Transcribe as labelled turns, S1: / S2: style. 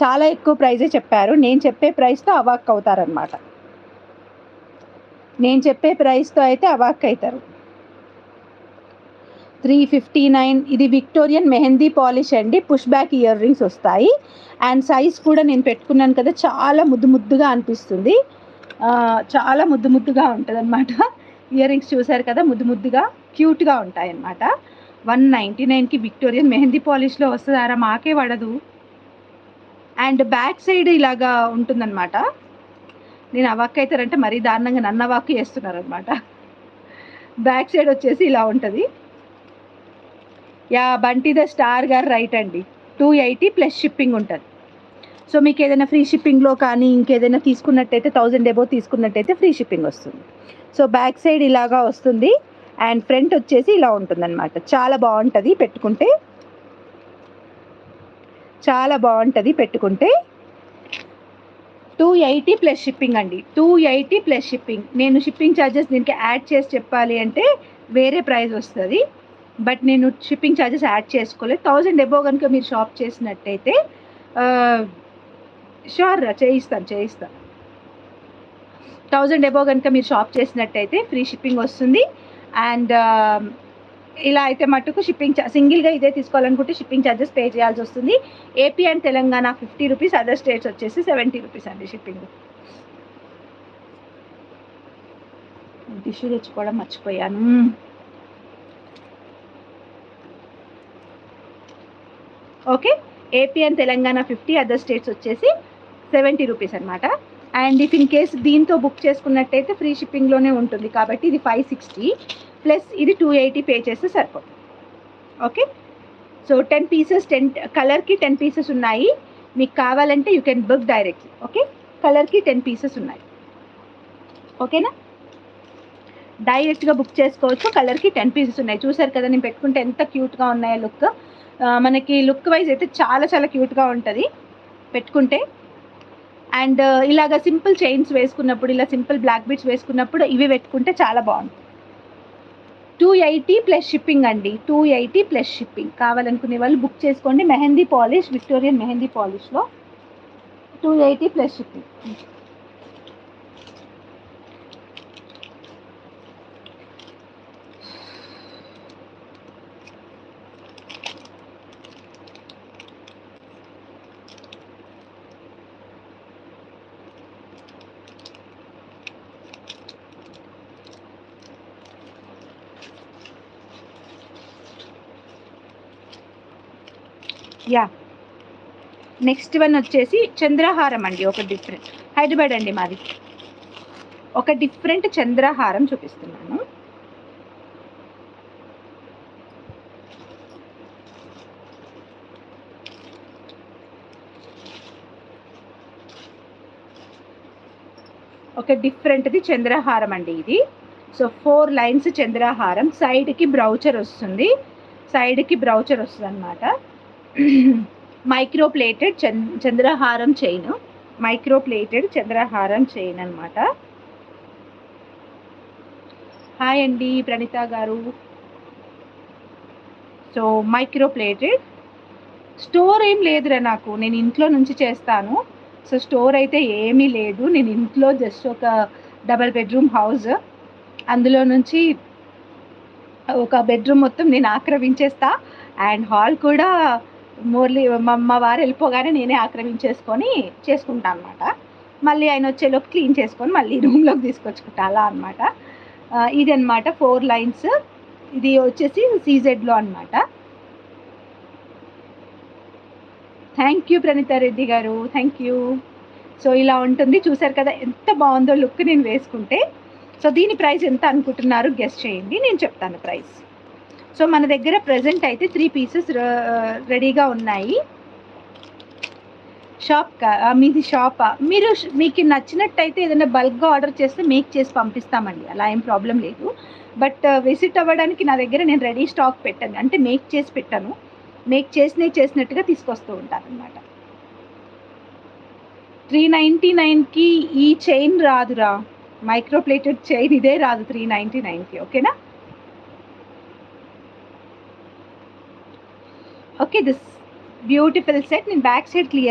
S1: చాలా ఎక్కువ ప్రైజే చెప్పారు. నేను చెప్పే ప్రైస్తో అవాక్ అవుతారనమాట. నేను చెప్పే ప్రైస్తో అయితే అవాక్ అవుతారు. 359. ఇది విక్టోరియన్ మెహందీ పాలిష్ అండి. పుష్ బ్యాక్ ఇయర్ రింగ్స్ వస్తాయి. అండ్ సైజ్ కూడా నేను పెట్టుకున్నాను కదా, చాలా ముద్దుగా అనిపిస్తుంది. చాలా ముద్దుగా ఉంటుంది అనమాట. ఇయర్ రింగ్స్ చూసారు కదా, ముద్దుగా క్యూట్గా ఉంటాయి అన్నమాట. 199కి విక్టోరియన్ మెహందీ పాలిష్లో వస్తుందారా, మాకే పడదు. అండ్ బ్యాక్ సైడ్ ఇలాగా ఉంటుందన్నమాట. నేను అవాక్ అవుతారంటే మరీ దారుణంగా నన్ను అవాక్ చేస్తున్నారనమాట. బ్యాక్ సైడ్ వచ్చేసి ఇలా ఉంటుంది. యా, బంటి ద స్టార్ గారు రైట్ అండి. 280 ప్లస్ షిప్పింగ్ ఉంటుంది. సో మీకు ఏదైనా ఫ్రీ షిప్పింగ్లో కానీ ఇంకేదైనా తీసుకున్నట్టయితే 1000 ఎబో తీసుకున్నట్టయితే ఫ్రీ షిప్పింగ్ వస్తుంది. సో బ్యాక్ సైడ్ ఇలాగా వస్తుంది అండ్ ఫ్రంట్ వచ్చేసి ఇలా ఉంటుందన్నమాట. చాలా బాగుంటుంది పెట్టుకుంటే, చాలా బాగుంటుంది పెట్టుకుంటే. 280 ప్లస్ షిప్పింగ్ అండి. 280 ప్లస్ షిప్పింగ్. నేను షిప్పింగ్ ఛార్జెస్ దీనికి యాడ్ చేసి చెప్పాలి అంటే వేరే ప్రైస్ వస్తుంది. బట్ నేను షిప్పింగ్ ఛార్జెస్ యాడ్ చేసుకోలేదు. 1000 ఎబో కనుక మీరు షాప్ చేసినట్టయితే షూర్ చేయిస్తాను. 1000 ఎబో కనుక మీరు షాప్ చేసినట్టయితే ఫ్రీ షిప్పింగ్ వస్తుంది. అండ్ ఇలా అయితే మటుకు షిప్పింగ్ సింగిల్గా ఇదే తీసుకోవాలనుకుంటే షిప్పింగ్ ఛార్జెస్ పే చేయాల్సి వస్తుంది. AP and Telangana 50 rupees, other states వచ్చేసి 70 రూపీస్ అండి షిప్పింగ్. టిష్యూ తెచ్చుకోవడం మర్చిపోయాను. Okay, AP and Telangana 50, other states వచ్చేసి 70 రూపీస్ అనమాట. అండ్ ఇఫ్ ఇన్ కేస్ దీంతో బుక్ చేసుకున్నట్టయితే ఫ్రీ షిప్పింగ్లోనే ఉంటుంది కాబట్టి ఇది 560 ప్లస్ ఇది 280 పే చేస్తే సరిపోతుంది. ఓకే, సో 10 పీసెస్, 10 కలర్కి 10 పీసెస్ ఉన్నాయి. మీకు కావాలంటే you can book directly. Okay, కలర్కి 10 పీసెస్ ఉన్నాయి. ఓకేనా, డైరెక్ట్గా బుక్ చేసుకోవచ్చు. కలర్కి 10 పీసెస్ ఉన్నాయి. చూసారు కదా నేను పెట్టుకుంటే ఎంత క్యూట్గా ఉన్నాయో లుక్. మనకి లుక్ వైజ్ అయితే చాలా చాలా క్యూట్గా ఉంటుంది పెట్టుకుంటే. అండ్ ఇలాగ సింపుల్ చైన్స్ వేసుకున్నప్పుడు, ఇలా సింపుల్ బ్లాక్ బీడ్స్ వేసుకున్నప్పుడు ఇవి పెట్టుకుంటే చాలా బాగుంటుంది. 280 ప్లస్ షిప్పింగ్ అండి. 280 ప్లస్ షిప్పింగ్. కావాలనుకునే వాళ్ళు బుక్ చేసుకోండి. మెహందీ పాలిష్, విక్టోరియన్ మెహందీ పాలిష్లో 280 plus shipping. Yeah, next one వచ్చేసి చంద్రహారం అండి. ఒక డిఫరెంట్, హైదరాబాద్ అండి మాది. ఒక డిఫరెంట్ చంద్రహారం చూపిస్తున్నాను. ఒక డిఫరెంట్ది చంద్రహారం అండి ఇది. సో 4 లైన్స్ చంద్రహారం. సైడ్కి బ్రౌచర్ వస్తుంది, అనమాట. మైక్రో ప్లేటెడ్ చంద్రహారం చైన్, మైక్రో ప్లేటెడ్ చంద్రహారం చైన్ అనమాట. హాయ్ అండి ప్రణీత గారు. So micro plated. స్టోర్ ఏం లేదురా నాకు, నేను ఇంట్లో నుంచి చేస్తాను. సో స్టోర్ అయితే ఏమీ లేదు. నేను ఇంట్లో జస్ట్ ఒక డబల్ బెడ్రూమ్ హౌస్, అందులో నుంచి ఒక బెడ్రూమ్ మొత్తం నేను ఆక్రమించేస్తా. అండ్ హాల్ కూడా మోర్లీ మా వారు వెళ్ళిపోగానే నేనే ఆక్రమించేసుకొని చేసుకుంటాను అనమాట. మళ్ళీ ఆయన వచ్చేలోపు క్లీన్ చేసుకొని మళ్ళీ రూమ్లోకి తీసుకొచ్చుకుంటా, అలా అనమాట. ఇది అనమాట 4 లైన్స్. ఇది వచ్చేసి CZలో అనమాట. థ్యాంక్ యూ ప్రణీత రెడ్డి గారు, థ్యాంక్ యూ. సో ఇలా ఉంటుంది. చూసారు కదా ఎంత బాగుందో లుక్ నేను వేసుకుంటే. సో దీని ప్రైస్ ఎంత అనుకుంటున్నారు గెస్ చేయండి, నేను చెప్తాను ప్రైస్. సో మన దగ్గర ప్రజెంట్ అయితే 3 పీసెస్ రెడీగా ఉన్నాయి. మీది షాపా? మీకు నచ్చినట్టయితే ఏదైనా బల్క్గా ఆర్డర్ చేస్తే మేక్ చేసి పంపిస్తామండి, అలా ఏం ప్రాబ్లం లేదు. బట్ విజిట్ అవ్వడానికి నా దగ్గర నేను రెడీ స్టాక్ పెట్టాను, అంటే మేక్ చేసి పెట్టాను. మేక్ చేసినట్టుగా తీసుకొస్తూ ఉంటాను అనమాట. 399కి ఈ చైన్ రాదురా, మైక్రో ప్లేటెడ్ చైన్ ఇదే రాదు 399కి. ఓకేనా? Okay, this beautiful set. నేను బ్యాక్ సైడ్ క్లియర్